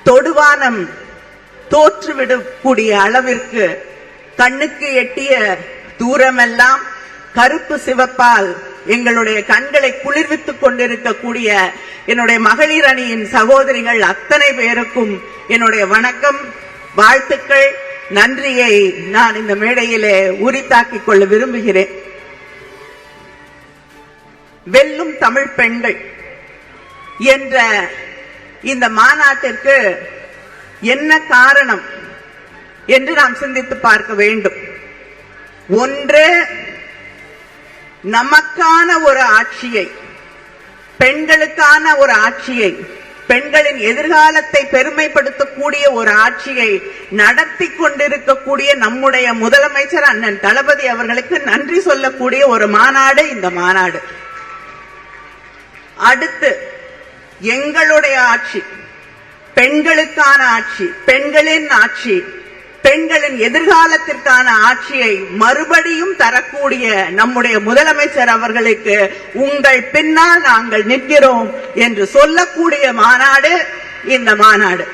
தொடுவானம் தோற்றுவிடக்கூடிய அளவிற்கு கண்ணுக்கு எட்டிய தூரமெல்லாம் கருப்பு சிவப்பால் எங்களுடைய கண்களை குளிர்வித்துக் கொண்டிருக்கக்கூடிய என்னுடைய மகளிர் அணியின் சகோதரிகள் அத்தனை பேருக்கும் என்னுடைய வணக்கம், வாழ்த்துக்கள், நன்றியை நான் இந்த மேடையிலே உரித்தாக்கிக் கொள்ள விரும்புகிறேன். வெல்லும் தமிழ் பெண்கள் என்ற இந்த மாநாட்டிற்கு என்ன காரணம் என்று நாம் சிந்தித்து பார்க்க வேண்டும். ஒன்று, நமக்கான ஒரு ஆட்சியை, பெண்களுக்கான ஒரு ஆட்சியை, பெண்களின் எதிர்காலத்தை பெருமைப்படுத்தக்கூடிய ஒரு ஆட்சியை நடத்தி கொண்டிருக்கக்கூடிய நம்முடைய முதலமைச்சர் அண்ணன் தளபதி அவர்களுக்கு நன்றி சொல்லக்கூடிய ஒரு மாநாடு இந்த மாநாடு. அடுத்து, எங்களுடைய ஆட்சி, பெண்களுக்கான ஆட்சி, பெண்களின் ஆட்சி, பெண்களின் எதிர்காலத்திற்கான ஆட்சியை மறுபடியும் தரக்கூடிய நம்முடைய முதலமைச்சர் அவர்களுக்கு உங்கள் பின்னால் நாங்கள் நிற்கிறோம் என்று சொல்லக்கூடிய மாநாடு இந்த மாநாடு.